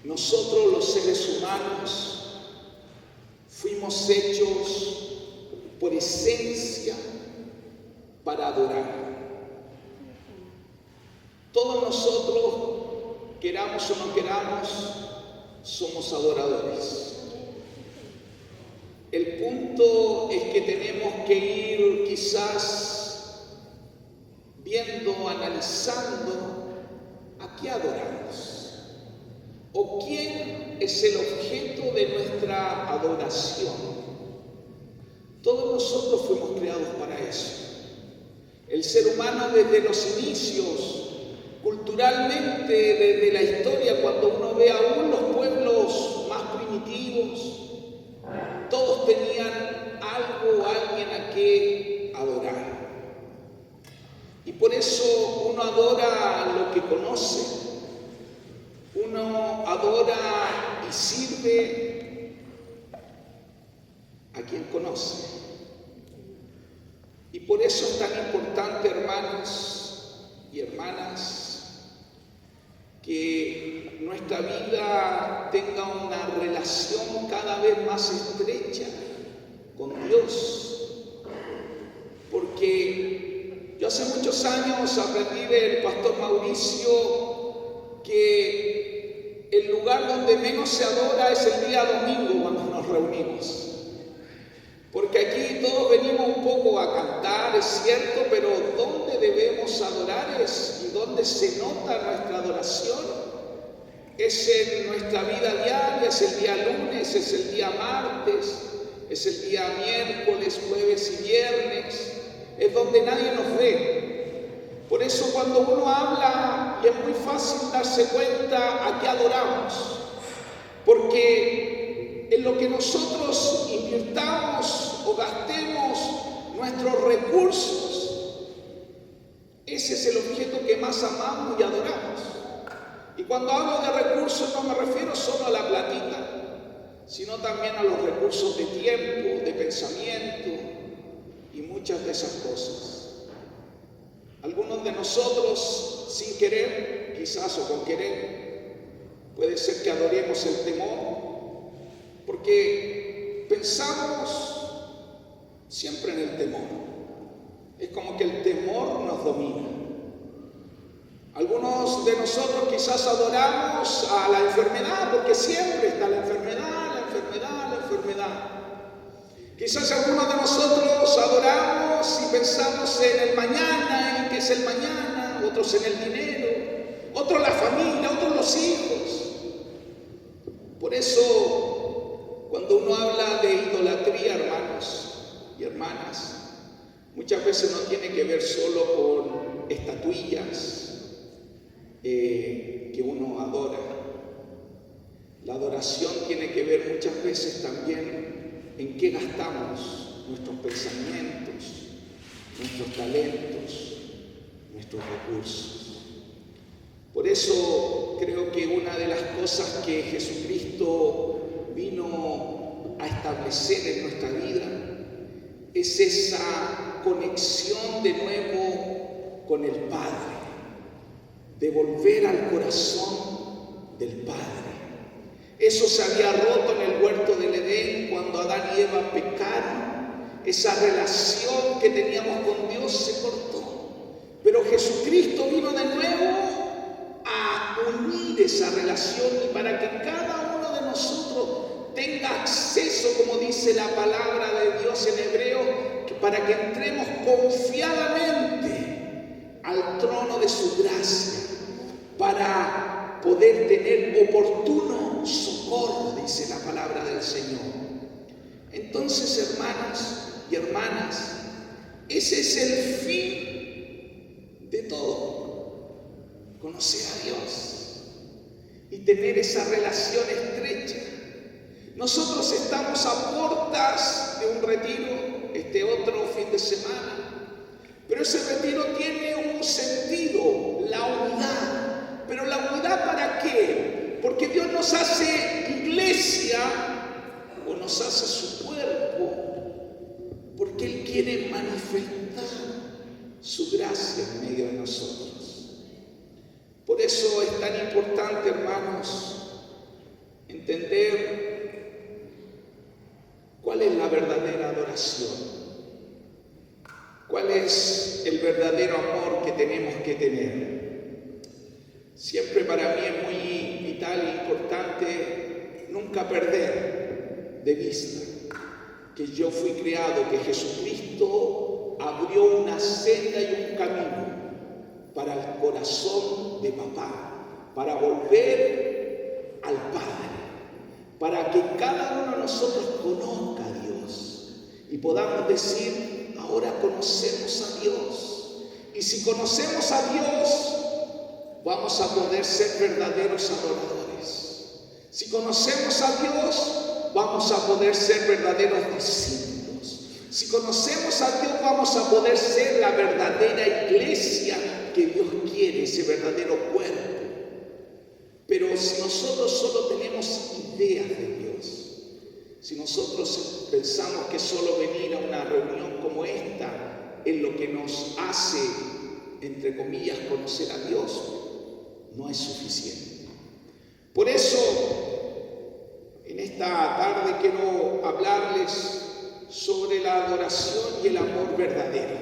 Nosotros los seres humanos fuimos hechos por esencia para adorar. Todos nosotros, queramos o no queramos, somos adoradores. El punto es que tenemos que ir quizás viendo, analizando a qué adoramos o quién es el objeto de nuestra adoración. Todos nosotros fuimos creados para eso. El ser humano desde los inicios, culturalmente, desde la historia, cuando uno ve aún los pueblos más primitivos, todos tenían algo o alguien a que adorar. Y por eso uno adora lo que conoce, uno adora y sirve a quien conoce. Y por eso es tan importante, hermanos y hermanas, que nuestra vida tenga una relación cada vez más estrecha con Dios. Porque yo hace muchos años aprendí del pastor Mauricio que el lugar donde menos se adora es el día domingo cuando nos reunimos. Porque aquí todos venimos un poco a cantar, es cierto, pero ¿dónde debemos adorar y dónde se nota nuestra adoración? Es en nuestra vida diaria, es el día lunes, es el día martes, es el día miércoles, jueves y viernes, es donde nadie nos ve. Por eso cuando uno habla, y es muy fácil darse cuenta a qué adoramos, porque en lo que nosotros invirtamos o gastemos nuestros recursos, ese es el objeto que más amamos y adoramos. Y cuando hablo de recursos no me refiero solo a la platita, sino también a los recursos de tiempo, de pensamiento y muchas de esas cosas. Algunos de nosotros, sin querer, quizás o con querer, puede ser que adoremos el temor, porque pensamos siempre en el temor. Es como que el temor nos domina. Algunos de nosotros quizás adoramos a la enfermedad, porque siempre está la enfermedad, la enfermedad, la enfermedad. Quizás algunos de nosotros adoramos y pensamos en el mañana, en qué es el mañana, otros en el dinero, otros la familia, otros los hijos. Por eso, cuando uno habla de idolatría, hermanos y hermanas, muchas veces no tiene que ver solo con estatuillas que uno adora. La adoración tiene que ver muchas veces también en qué gastamos nuestros pensamientos, nuestros talentos, nuestros recursos. Por eso creo que una de las cosas que Jesucristo vino a establecer en nuestra vida es esa conexión de nuevo con el Padre, de volver al corazón del Padre. Eso se había roto en el huerto del Edén cuando Adán y Eva pecaron. Esa relación que teníamos con Dios se cortó. Pero Jesucristo vino de nuevo a unir esa relación y para que cada uno de nosotros tenga acceso, como dice la palabra de Dios en hebreo, para que entremos confiadamente al trono de su gracia, para poder tener oportuno socorro, dice la palabra del Señor. Entonces, hermanos y hermanas, ese es el fin de todo, conocer a Dios y tener esa relación estrecha. Nosotros estamos a puertas de un retiro, este otro fin de semana, pero ese retiro tiene un sentido, la unidad. ¿Pero la unidad para qué? Porque Dios nos hace iglesia o nos hace su cuerpo, porque Él quiere manifestar su gracia en medio de nosotros. Por eso es tan importante, hermanos, entender cuál es la verdadera adoración, cuál es el verdadero amor que tenemos que tener. Siempre para mí es muy vital e importante nunca perder de vista que yo fui creado, que Jesucristo abrió una senda y un camino para el corazón de papá, para volver al Padre, para que cada uno de nosotros conozca a Dios y podamos decir, ahora conocemos a Dios. Y si conocemos a Dios, vamos a poder ser verdaderos adoradores. Si conocemos a Dios, vamos a poder ser verdaderos discípulos. Si conocemos a Dios, vamos a poder ser la verdadera iglesia que Dios quiere, ese verdadero cuerpo. Pero si nosotros solo tenemos ideas de Dios, si nosotros pensamos que solo venir a una reunión como esta es lo que nos hace, entre comillas, conocer a Dios, no es suficiente. Por eso, en esta tarde quiero hablarles sobre la adoración y el amor verdadero.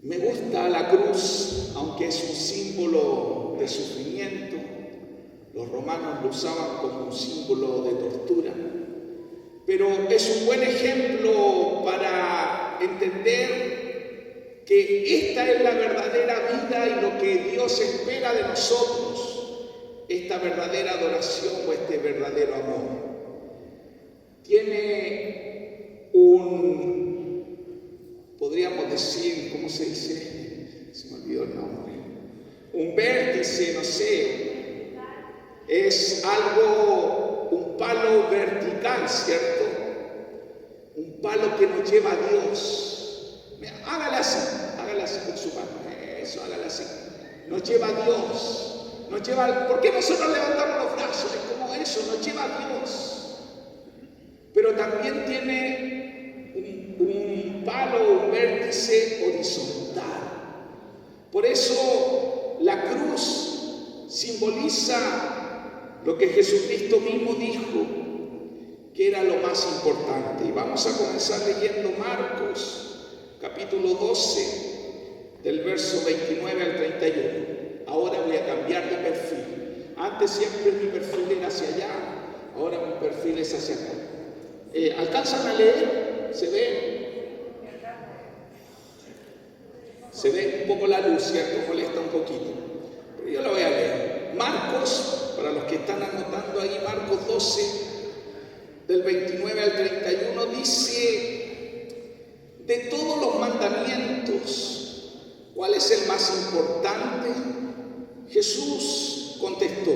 Me gusta la cruz, aunque es un símbolo de sufrimiento. Los romanos lo usaban como un símbolo de tortura. Pero es un buen ejemplo para entender que esta es la verdadera vida y lo que Dios espera de nosotros, esta verdadera adoración o este verdadero amor. Tiene podríamos decir, ¿cómo se dice? Se me olvidó el nombre. Un vértice, no sé. Es algo, un palo vertical, ¿cierto? Un palo que nos lleva a Dios. Mira, hágale así con su mano. Eso, hágale así. Nos lleva a Dios. Nos lleva ¿por qué nosotros levantamos los brazos? Es como eso, nos lleva a Dios. Pero también tiene un palo, un vértice horizontal. Por eso la cruz simboliza lo que Jesucristo mismo dijo que era lo más importante. Y vamos a comenzar leyendo Marcos, capítulo 12, del verso 29 al 31. Ahora voy a cambiar de perfil. Antes siempre mi perfil era hacia allá, ahora mi perfil es hacia acá. ¿Alcanzan a leer? ¿Se ve? Se ve un poco la luz, ¿cierto? Molesta un poquito. Pero yo la voy a leer. Marcos, para los que están anotando ahí, Marcos 12, del 29 al 31, dice: de todos los mandamientos, ¿cuál es el más importante? Jesús contestó: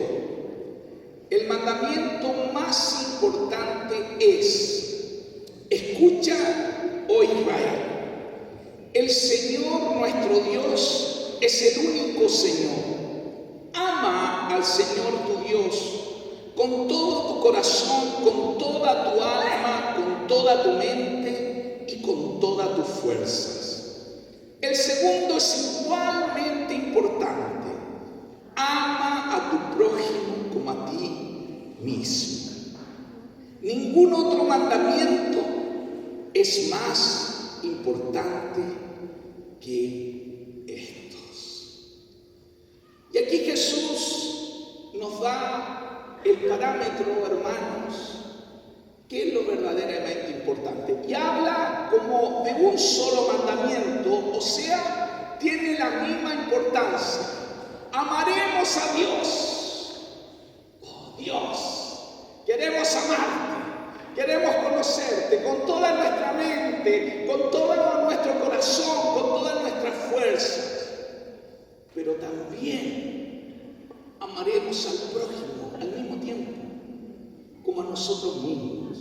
el mandamiento más importante es: escucha, oh Israel, el Señor nuestro Dios es el único Señor. Ama al Señor tu Dios con todo tu corazón, con toda tu alma, con toda tu mente y con todas tus fuerzas. El segundo es igualmente importante: ama a tu prójimo como a ti mismo. Ningún otro mandamiento es más importante que estos. Y aquí Jesús nos da el parámetro, hermanos, que es lo verdaderamente importante. Y habla como de un solo mandamiento, o sea, tiene la misma importancia. Amaremos a Dios. Oh Dios, queremos amarte, queremos conocerte con toda nuestra mente, con todo nuestro corazón, con todas nuestras fuerzas. Pero también amaremos al prójimo al mismo tiempo, como a nosotros mismos.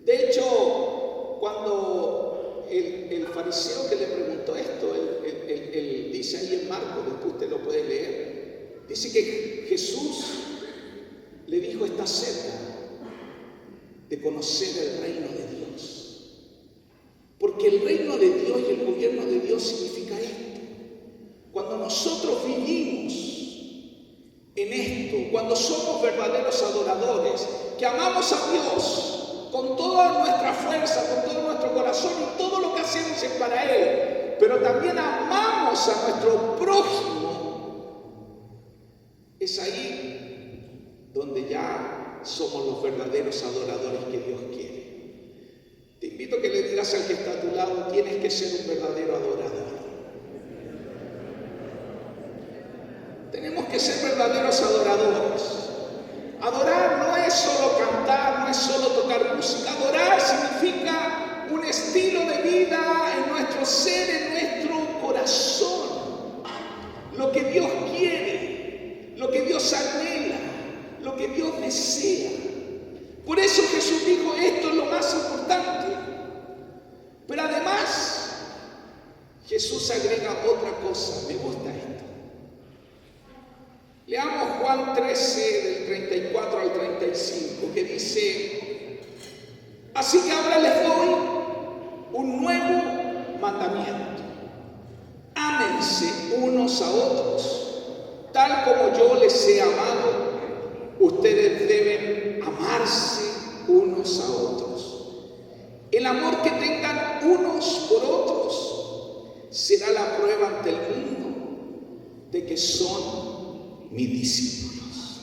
De hecho, cuando el fariseo que le preguntó esto, él dice ahí en Marcos, después usted lo puede leer, dice que Jesús le dijo: está cerca de conocer el reino de Dios. Porque el reino de Dios y el gobierno de Dios significa esto. Cuando nosotros vivimos en esto, cuando cuando somos verdaderos adoradores, que amamos a Dios con toda nuestra fuerza, con todo nuestro corazón y todo lo que hacemos es para Él, pero también amamos a nuestro prójimo, es ahí donde ya somos los verdaderos adoradores que Dios quiere. Te invito a que le digas al que está a tu lado, tienes que ser un verdadero adorador. Tenemos que ser verdaderos adoradores. Adorar no es solo cantar, no es solo tocar música. Adorar significa un estilo de vida en nuestro ser, en nuestro corazón. Lo que Dios quiere, lo que Dios anhela, lo que Dios desea. Por eso Jesús dijo, esto es lo más importante. Pero además, Jesús agrega otra cosa. Me gusta esto. Leamos Juan 13, del 34 al 35, que dice, así que ahora les doy un nuevo mandamiento. Ámense unos a otros, tal como yo les he amado, ustedes deben amarse unos a otros. El amor que tengan unos por otros será la prueba ante el mundo de que son mis discípulos.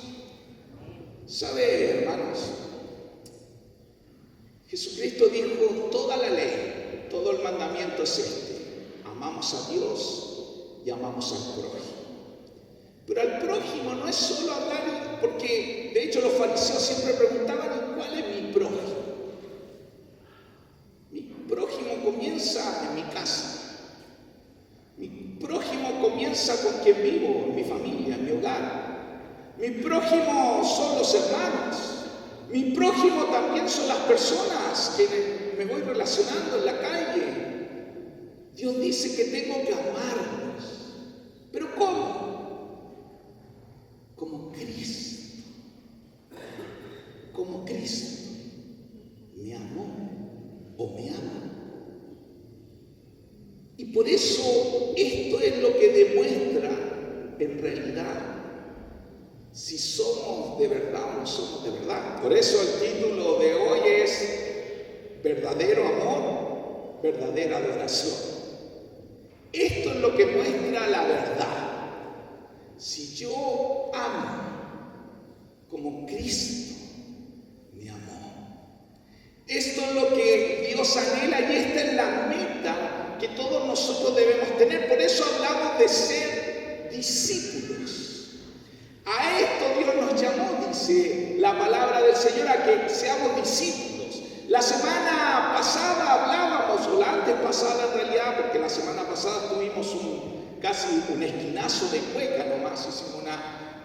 ¿Sabe, hermanos? Jesucristo dijo, toda la ley, todo el mandamiento es este. Amamos a Dios y amamos al prójimo. Pero al prójimo no es solo hablar, porque de hecho los fariseos siempre preguntaban, ¿cuál es mi prójimo? Mi prójimo comienza en mi casa. Mi prójimo comienza con quien vivo, en mi familia, en mi hogar. Mi prójimo son los hermanos. Mi prójimo también son las personas que me voy relacionando en la calle. Dios dice que tengo que amarlos. ¿Pero cómo? Como Cristo. Como Cristo me amó o me ama. Y por eso esto es lo que demuestra en realidad si somos de verdad o no somos de verdad. Por eso el título de hoy es verdadero amor, verdadera adoración. Esto es lo que muestra la verdad. Si yo amo como Cristo me amó. Esto es lo que Dios anhela y esta es la meta que todos nosotros debemos tener. Por eso hablamos de ser discípulos. A esto Dios nos llamó, dice la palabra del Señor, a que seamos discípulos. La semana pasada hablábamos, o la antes pasada en realidad, porque la semana pasada tuvimos casi un esquinazo de Cueca nomás, hicimos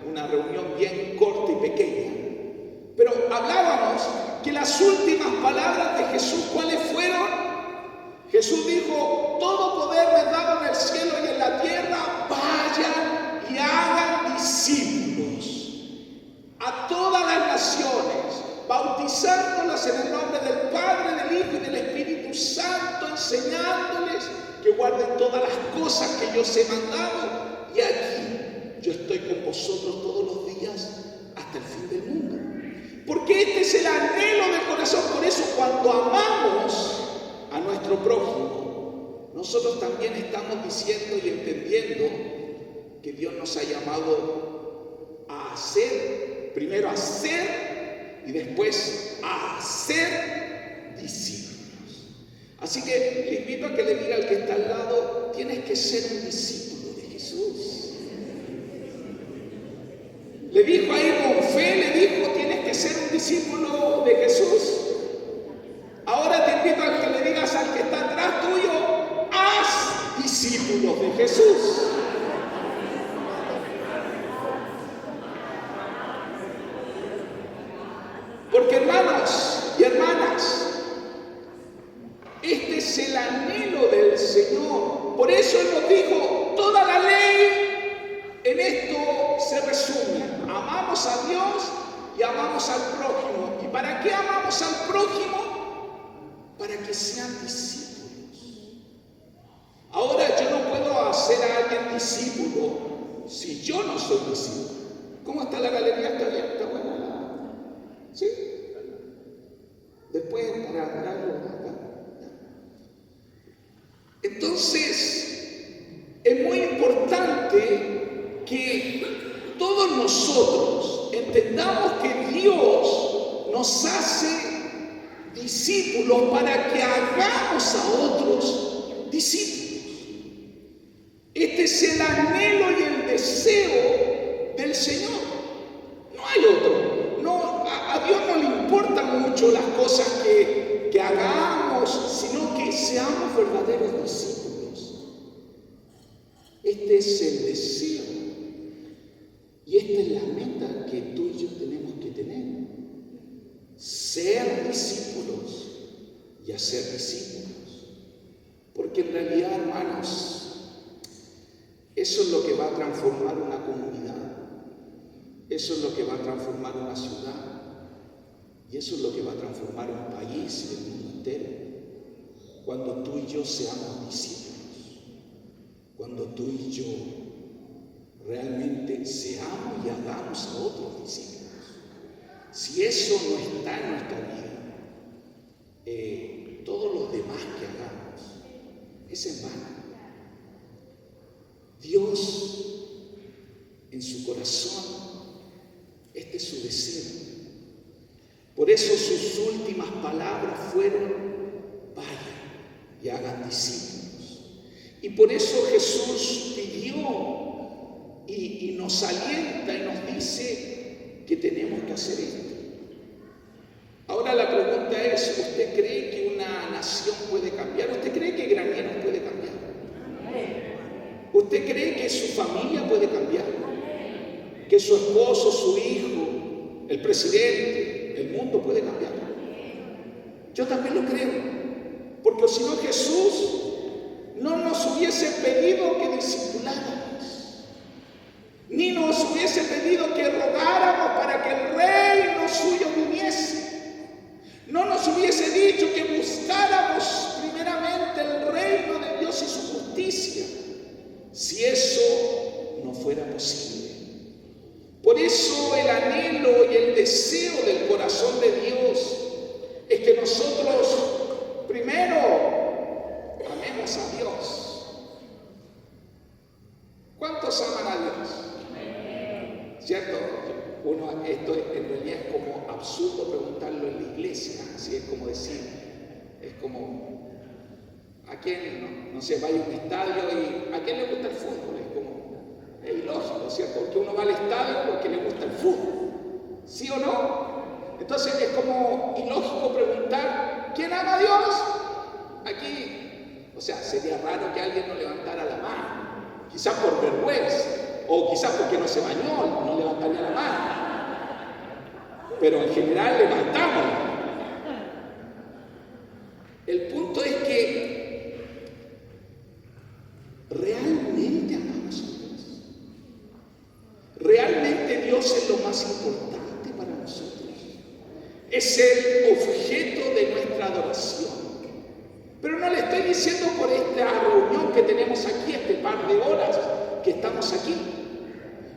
una reunión bien corta y pequeña. Pero hablábamos que las últimas palabras de Jesús, ¿cuáles fueron? Jesús dijo, todo poder me es dado en el cielo y en la tierra, vayan y hagan discípulos a todas las naciones, bautizándolas en el nombre del Padre, del Hijo y del Espíritu Santo, enseñándoles que guarden todas las cosas que yo os he mandado, y aquí yo estoy con vosotros todos los días hasta el fin del mundo. Porque este es el anhelo del corazón. Por eso cuando amamos a nuestro prójimo, nosotros también estamos diciendo y entendiendo que Dios nos ha llamado a hacer, primero a ser y después a hacer discípulos. Así que le invito a que le diga al que está al lado, tienes que ser un discípulo de Jesús. Le dijo ahí con fe, le dijo, tienes que ser un discípulo de Jesús. Ahora te invito a que le digas al que está atrás tuyo, haz discípulos de Jesús. Porque hermanos y hermanas, este es el anhelo del Señor. Por eso Él nos dijo, toda la ley en esto se resume. Amamos a Dios y amamos al prójimo. ¿Y para qué amamos al prójimo? Para que sean discípulos. Ahora yo no puedo hacer a alguien discípulo si yo no soy discípulo. ¿Cómo está la galería? ¿Está bien? ¿Está buena? ¿Sí? Después para algo acá. Entonces, es muy importante que todos nosotros entendamos que Dios nos hace discípulos para que hagamos a otros discípulos. Este es el anhelo y el deseo del Señor. No hay otro. No, a Dios no le importan mucho las cosas que hagamos, sino que seamos verdaderos discípulos. Este es el deseo. Y esta es la meta que tú y yo tenemos que tener. Ser discípulos y hacer discípulos. Porque en realidad, hermanos, eso es lo que va a transformar una comunidad. Eso es lo que va a transformar una ciudad. Y eso es lo que va a transformar un país y el mundo entero. Cuando tú y yo seamos discípulos. Cuando tú y yo realmente seamos y hagamos a otros discípulos. Si eso no está en nuestra vida, todos los demás que hagamos es en vano. Dios, en su corazón, este es su deseo. Por eso sus últimas palabras fueron: vayan y hagan discípulos. Y por eso Jesús pidió y nos alienta y nos dice que tenemos que hacer esto. Ahora la pregunta es: ¿usted cree que una nación puede cambiar? ¿Usted cree que Graneros puede cambiar? ¿Usted cree que su familia puede cambiar? ¿Que su esposo, su hijo, el presidente, el mundo puede cambiar? Yo también lo creo. Porque si no, Jesús no nos hubiese pedido que discipuláramos, ni nos hubiese pedido que rogáramos para que el reino suyo viniese. No nos hubiese dicho que buscáramos primeramente el reino de Dios y su justicia, si eso no fuera posible. Por eso el anhelo y el deseo del corazón de Dios es que nosotros primero amemos a Dios. ¿Cuántos aman a Dios? ¿Cierto? Esto en realidad es como absurdo preguntarlo en la iglesia. Así es como decir, es como a quién, no sé, vaya a un estadio y a quién le gusta el fútbol. Es ilógico, ¿cierto? Porque uno va al estadio porque le gusta el fútbol. ¿Sí o no? Entonces es como ilógico preguntar: ¿quién ama a Dios? Aquí, o sea, sería raro que alguien no levantara la mano. Quizás por vergüenza, o quizás porque no se bañó, no levantaría la mano. Pero en general levantamos. El punto es que realmente amamos a Dios. Realmente Dios es lo más importante para nosotros. Es el objeto de nuestra adoración. Pero no le estoy diciendo por esta reunión que tenemos aquí, este par de horas que estamos aquí.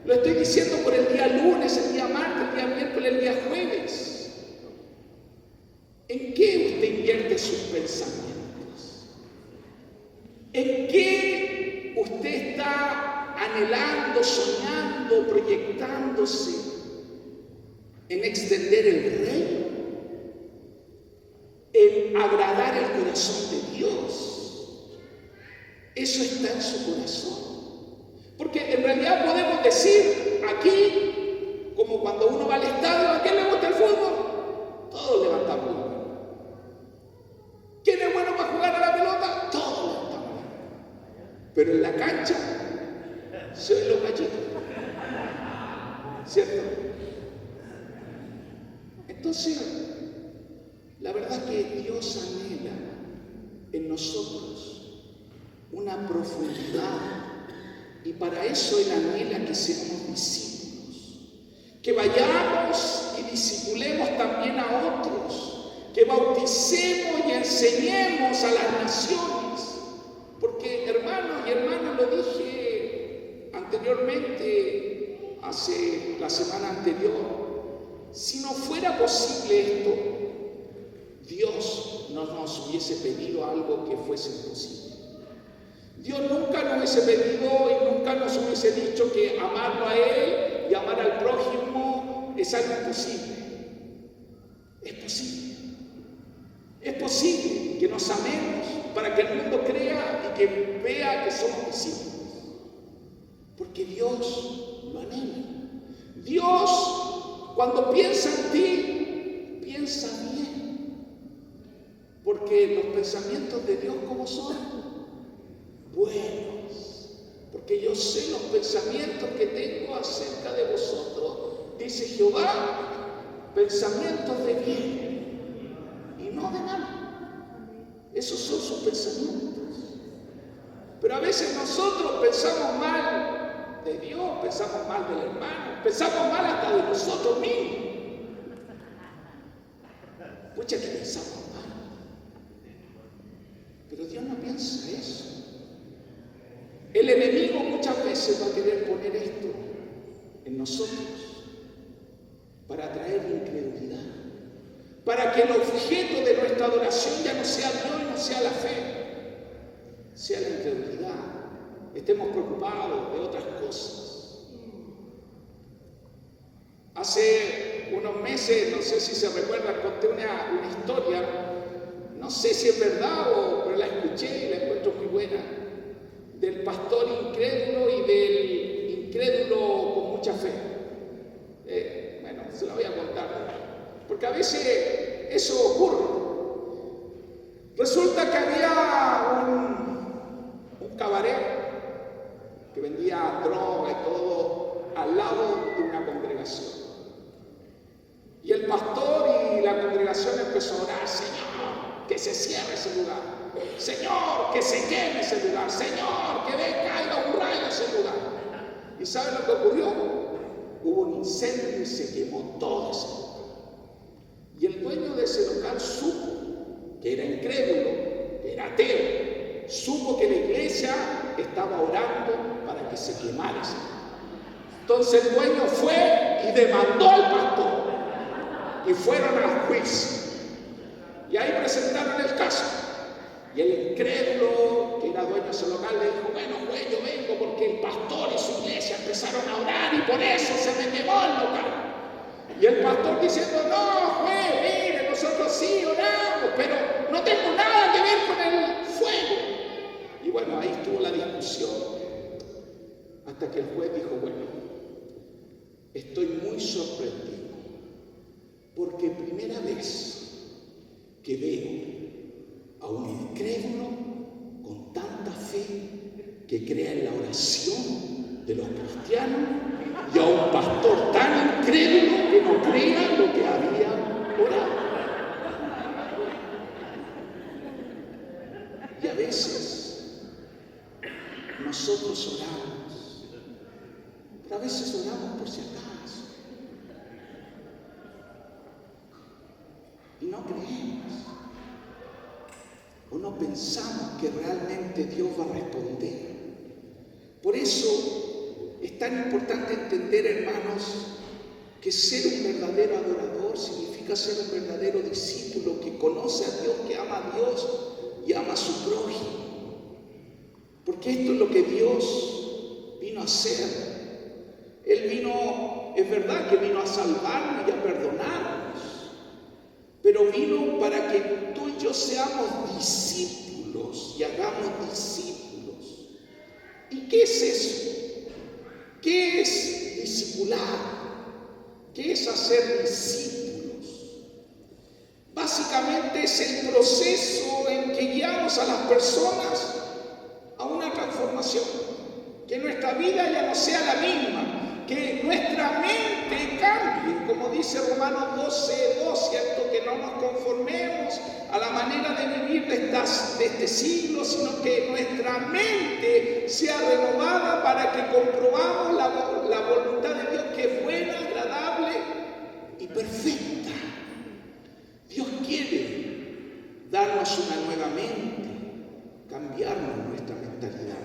Lo estoy diciendo por el día lunes, el día martes, el día miércoles, el día jueves. ¿En qué usted invierte sus pensamientos? ¿En qué usted está anhelando, soñando, proyectándose en extender el reino? En agradar el corazón de Dios. Eso está en su corazón. Porque en realidad podemos decir aquí, como cuando uno va al estadio: ¿a quién le gusta el fútbol? Todos levantamos la mano. ¿Quién es bueno para jugar a la pelota? Todos levantamos la mano. Pero en la cancha se ven los gallitos. ¿Cierto? Entonces, la verdad es que Dios anhela en nosotros una profundidad. Y para eso Él anhela que seamos discípulos, que vayamos y discipulemos también a otros, que bauticemos y enseñemos a las naciones. Porque hermanos y hermanas, lo dije anteriormente, hace la semana anterior, si no fuera posible esto, Dios no nos hubiese pedido algo que fuese imposible. Dios nunca nos hubiese pedido y nunca nos hubiese dicho que amarlo a Él y amar al prójimo es algo imposible. Es posible. Es posible que nos amemos para que el mundo crea y que vea que somos discípulos. Porque Dios lo anhela. Dios, cuando piensa en ti, piensa bien. Porque los pensamientos de Dios, ¿cómo son? Buenos. Porque yo sé los pensamientos que tengo acerca de vosotros, dice Jehová, pensamientos de bien y no de mal. Esos son sus pensamientos. Pero a veces nosotros pensamos mal de Dios, pensamos mal del hermano, pensamos mal hasta de nosotros mismos. Pucha, que pensamos mal. Pero Dios no piensa eso. El enemigo muchas veces va a querer poner esto en nosotros para traer incredulidad, para que el objeto de nuestra adoración ya no sea Dios y no sea la fe, sea la incredulidad. Estemos preocupados de otras cosas. Hace unos meses, no sé si se recuerdan, conté una historia, no sé si es verdad pero la escuché y la encuentro muy buena, del pastor incrédulo y del incrédulo con mucha fe. Bueno, se la voy a contar, porque a veces eso ocurre. Resulta que había un cabaret que vendía droga y todo al lado de una congregación. Y el pastor y la congregación empezó a orar: Señor, que se cierre ese lugar. Señor, que se queme ese lugar. Señor, que caiga un rayo a ese lugar. ¿Y saben lo que ocurrió? Hubo un incendio y se quemó todo ese lugar. Y el dueño de ese local supo que era incrédulo, que era ateo. Supo que la iglesia estaba orando para que se quemara ese lugar. Entonces el dueño fue y demandó al pastor. Y fueron al juicio. Y ahí presentaron el caso. Y el incrédulo, que era dueño de ese local, le dijo: bueno, juez, yo vengo porque el pastor y su iglesia empezaron a orar y por eso se me quemó el local. Y el pastor diciendo: no, juez, mire, nosotros sí oramos, pero no tengo nada que ver con el fuego. Y bueno, ahí estuvo la discusión. Hasta que el juez dijo: bueno, estoy muy sorprendido, porque primera vez que veo a un incrédulo con tanta fe que crea en la oración de los cristianos y a un pastor tan incrédulo que no crea lo que había orado. Y a veces nosotros oramos, pero a veces oramos por si acaso y no creemos. O no pensamos que realmente Dios va a responder. Por eso es tan importante entender, hermanos, que ser un verdadero adorador significa ser un verdadero discípulo que conoce a Dios, que ama a Dios y ama a su prójimo. Porque esto es lo que Dios vino a hacer. Él vino, es verdad que vino a salvarnos y a perdonarnos, pero vino para que tú y yo seamos discípulos y hagamos discípulos. ¿Y qué es eso? ¿Qué es discipular? ¿Qué es hacer discípulos? Básicamente es el proceso en que guiamos a las personas a una transformación. Que nuestra vida ya no sea la misma, que nuestra mente cambie, como dice Romanos 12:2, ¿cierto? Que no nos conformemos a la manera de vivir de este siglo, sino que nuestra mente sea renovada para que comprobamos la voluntad de Dios, que es buena, agradable y perfecta. Dios quiere darnos una nueva mente, cambiarnos nuestra mentalidad.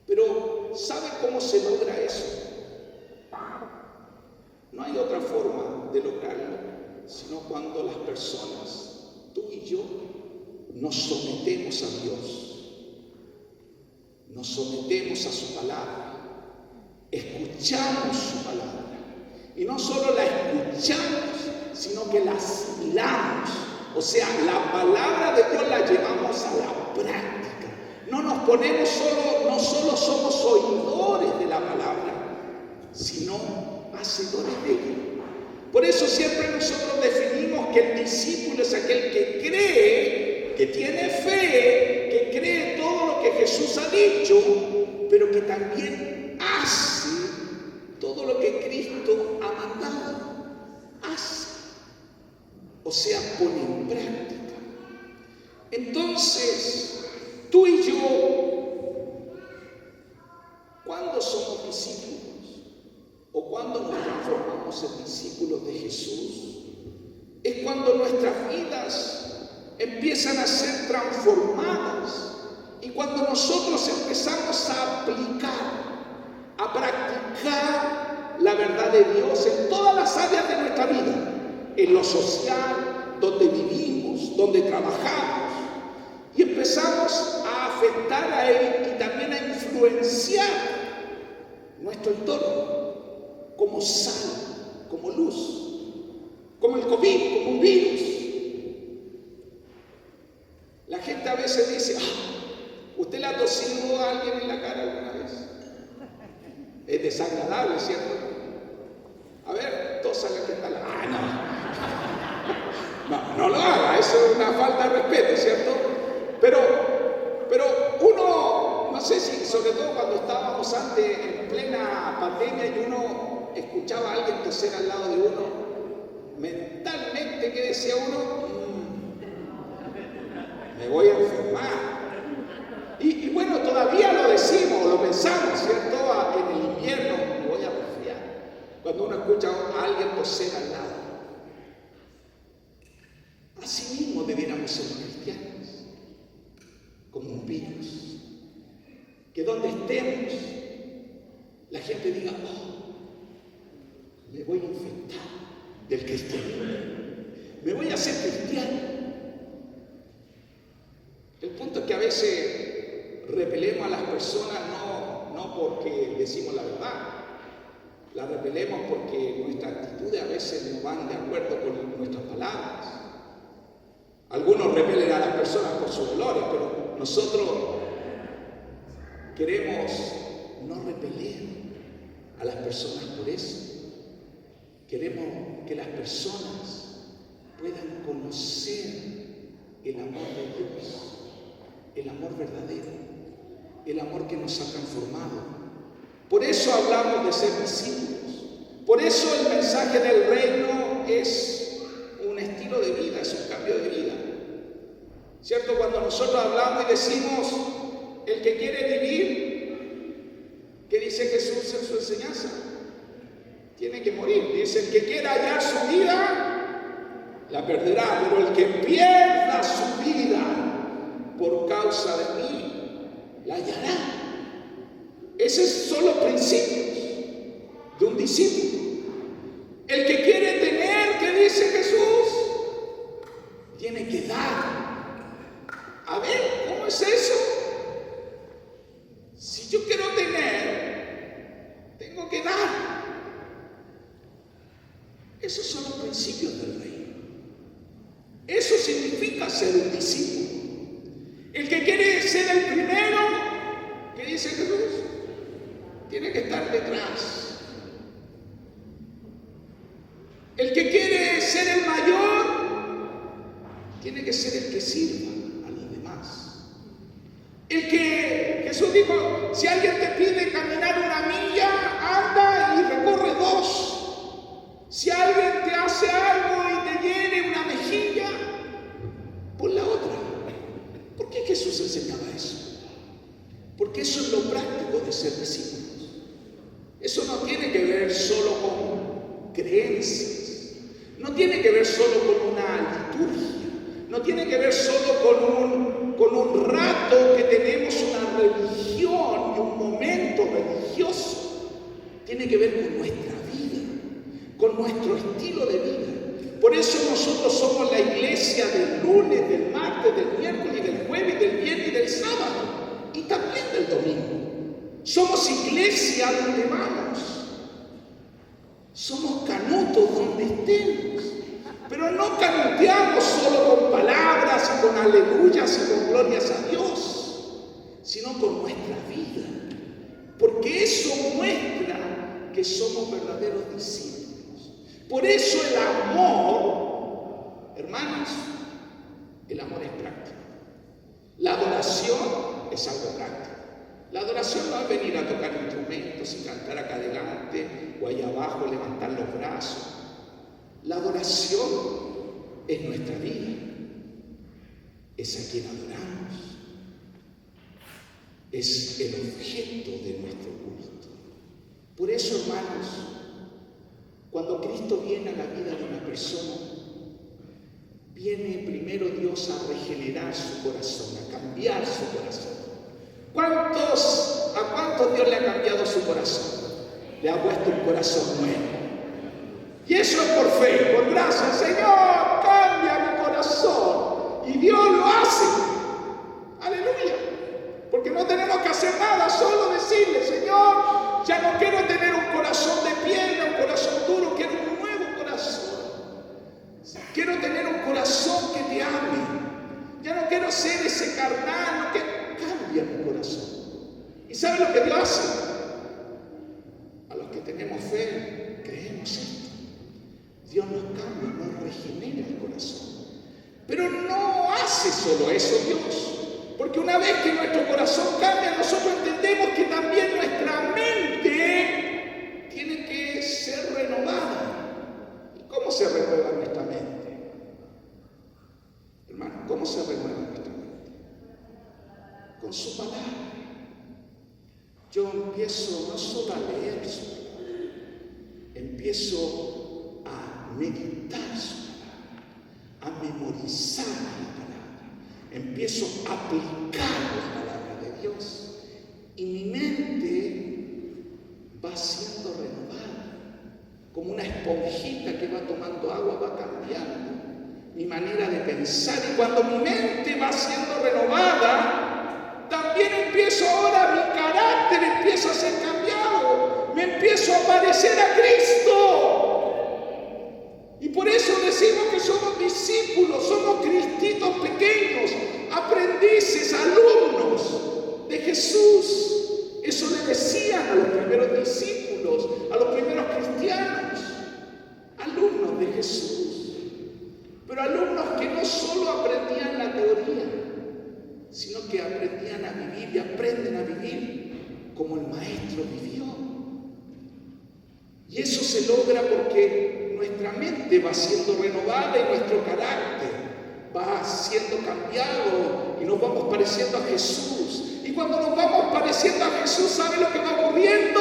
Pero ¿sabe cómo se logra eso? No hay otra forma de lograrlo, sino cuando las personas, tú y yo, nos sometemos a Dios, nos sometemos a su palabra, escuchamos su palabra. Y no solo la escuchamos, sino que la asimilamos. O sea, la palabra de Dios la llevamos a la práctica. No nos ponemos no solo somos oidores de la palabra, sino hacedores de ella. Por eso siempre nosotros definimos que el discípulo es aquel que cree, que tiene fe, que cree todo lo que Jesús ha dicho, pero que también hace todo lo que Cristo ha mandado. Hace. O sea, pone en práctica. Entonces, tú y yo, ¿cuándo somos discípulos? ¿O cuándo nos transformamos en discípulos de Jesús? Es cuando nuestras vidas empiezan a ser transformadas y cuando nosotros empezamos a aplicar, a practicar la verdad de Dios en todas las áreas de nuestra vida, en lo social, donde vivimos, donde trabajamos, y empezamos a afectar a Él y también a influenciar nuestro entorno como sal, como luz, como el COVID, como un virus. La gente a veces dice, ¿usted le ha tosido a alguien en la cara alguna vez? Es desagradable, ¿cierto? A ver, tósale que tal. No lo haga, eso es una falta de respeto, ¿cierto? Pero uno, no sé si, sobre todo cuando estábamos antes en plena pandemia y uno escuchaba a alguien toser al lado de uno, mentalmente, ¿qué decía uno? Me voy a enfermar. Y bueno, todavía lo decimos, lo pensamos, ¿cierto? En el invierno me voy a resfriar. Cuando uno escucha a alguien toser al lado. Así mismo debiéramos ser cristianos, como un virus. Que donde estemos, la gente diga, me voy a infectar del cristianismo. Me voy a hacer cristiano. El punto es que a veces repelemos a las personas no porque decimos la verdad, las repelemos porque nuestras actitudes a veces no van de acuerdo con nuestras palabras. Algunos repelen a las personas por sus valores, pero nosotros queremos no repeler a las personas por eso. Queremos que las personas puedan conocer el amor de Dios, el amor verdadero, el amor que nos ha transformado. Por eso hablamos de ser discípulos. Por eso el mensaje del reino es un estilo de vida, es un cambio de vida. ¿Cierto? Cuando nosotros hablamos y decimos, el que quiere vivir, ¿qué dice Jesús en su enseñanza? Tiene que morir. Dice, el que quiera hallar su vida, la perderá. Pero el que pierda su vida por causa de mí, la hallará. Esos son los principios de un discípulo. El que quiere tener, ¿qué dice Jesús? Tiene que dar. A ver, ¿cómo es eso? Si yo quiero tener, tengo que dar. Esos son los principios del reino. Eso significa ser un discípulo. El que quiere ser el primero, ¿qué dice Jesús? Tiene que estar detrás. El que quiere ser el mayor, tiene que ser el que sirva a los demás. El que, Jesús dijo, si alguien te pide caminar una milla, anda y recorre 2. Si alguien te hace algo y te llene una mejilla, pon la otra. ¿Por qué Jesús enseñaba eso? Porque eso es lo práctico de ser discípulos. Eso no tiene que ver solo con creencias, no tiene que ver solo con una liturgia, no tiene que ver solo con un rato que tenemos una religión y un momento religioso. Tiene que ver con nuestra vida, con nuestro estilo de vida. Por eso nosotros somos la iglesia del lunes, del martes, del miércoles, del jueves, del viernes y del sábado. Y también del domingo. Somos iglesia donde vamos. Somos canutos donde estemos. Pero no canuteamos solo con palabras y con aleluyas y con glorias a Dios, sino con nuestra vida. Porque eso muestra que somos verdaderos discípulos. Por eso el amor, hermanos, el amor es práctico. La adoración es algo práctico. La adoración no es venir a tocar instrumentos y cantar acá adelante o allá abajo, levantar los brazos. La adoración es nuestra vida. Es a quien adoramos. Es el objeto de nuestro culto. Por eso, hermanos, cuando Cristo viene a la vida de una persona, viene primero Dios a regenerar su corazón, a cambiar su corazón. ¿A cuántos Dios le ha cambiado su corazón? Le ha puesto un corazón nuevo. Y eso es por fe, por gracia. Señor, cambia mi corazón. Y Dios lo hace. Aleluya. Porque no tenemos que hacer nada, solo decirle, Señor, ya no quiero tener un corazón de piedra, un corazón duro, quiero un nuevo corazón. Quiero tener un corazón que te ame. Ya no quiero ser ese carnal, no que cambia mi corazón. ¿Y sabe lo que Dios hace? A los que tenemos fe, creemos esto. Dios nos cambia, nos regenera el corazón. Pero no hace solo eso Dios. Porque una vez que nuestro corazón cambia, nosotros entendemos que también nuestra mente tiene que ser renovada. ¿Y cómo se renueva nuestra mente? Hermano, ¿cómo se renueva nuestra mente? Con su palabra. Yo empiezo no solo a leer su palabra, empiezo a meditar su palabra, a memorizar la palabra, empiezo a aplicar la palabra de Dios y mi mente va siendo renovada, como una esponjita que va tomando agua, va cambiando mi manera de pensar, y cuando mi mente va siendo renovada, también empiezo ahora, mi carácter empieza a ser cambiado, me empiezo a parecer a Cristo. Y por eso decimos que somos discípulos, somos cristitos pequeños, aprendices, alumnos de Jesús. Eso le decían a los primeros discípulos, a los primeros cristianos, alumnos de Jesús. Pero alumnos que no solo aprendían la teoría, sino que aprendían a vivir y aprenden a vivir como el Maestro vivió. Y eso se logra porque nuestra mente va siendo renovada y nuestro carácter va siendo cambiado y nos vamos pareciendo a Jesús. Y cuando nos vamos pareciendo a Jesús, ¿sabe lo que va ocurriendo?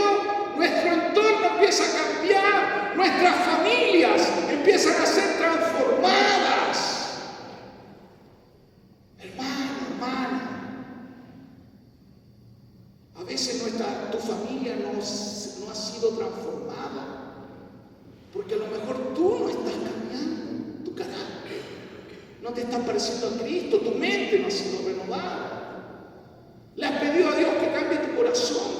Nuestro entorno empieza a cambiar, nuestras familias empiezan a ser transformadas. A veces tu familia no ha sido transformada, porque a lo mejor tú no estás cambiando tu carácter, no te estás pareciendo a Cristo, tu mente no ha sido renovada. Le has pedido a Dios que cambie tu corazón,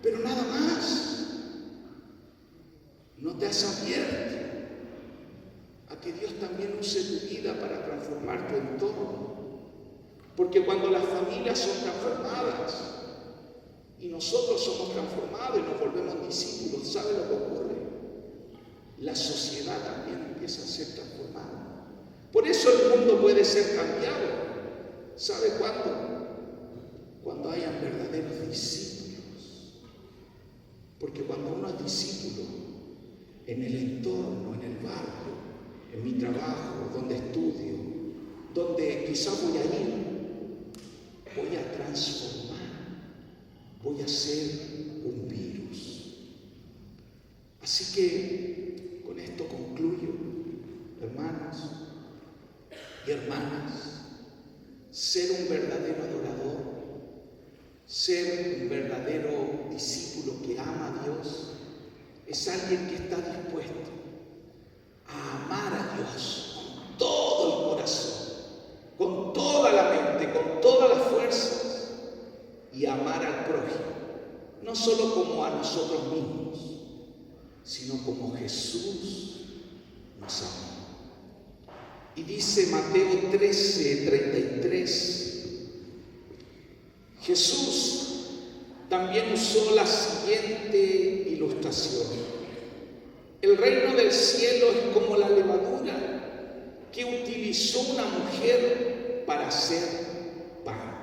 pero nada más. No te has abierto a que Dios también use tu vida para transformar tu entorno, porque cuando las familias son transformadas, y nosotros somos transformados y nos volvemos discípulos, ¿sabe lo que ocurre? La sociedad también empieza a ser transformada. Por eso el mundo puede ser cambiado. ¿Sabe cuándo? Cuando hayan verdaderos discípulos. Porque cuando uno es discípulo, en el entorno, en el barrio, en mi trabajo, donde estudio, donde quizás voy a ir, voy a transformar. Voy a ser un virus. Así que con esto concluyo, hermanos y hermanas, ser un verdadero adorador, ser un verdadero discípulo que ama a Dios, es alguien que está dispuesto a amar a Dios con todo el corazón, con toda la mente, con todas las fuerzas, y amar al prójimo, no solo como a nosotros mismos, sino como Jesús nos amó. Y dice Mateo 13:33, Jesús también usó la siguiente ilustración. El reino del cielo es como la levadura que utilizó una mujer para hacer pan.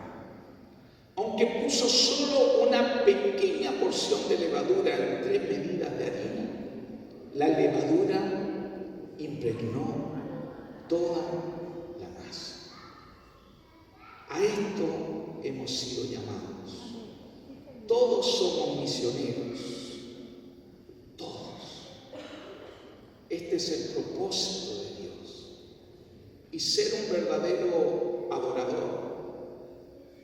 Aunque puso solo una pequeña porción de levadura en 3 medidas de harina, la levadura impregnó toda la masa. A esto hemos sido llamados. Todos somos misioneros. Todos. Este es el propósito de Dios. Y ser un verdadero adorador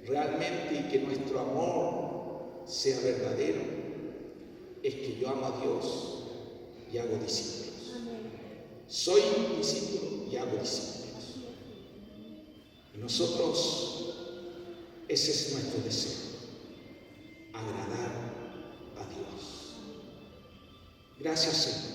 realmente, y que nuestro amor sea verdadero, es que yo amo a Dios y hago discípulos. Soy discípulo y hago discípulos. Y nosotros, ese es nuestro deseo, agradar a Dios. Gracias, Señor.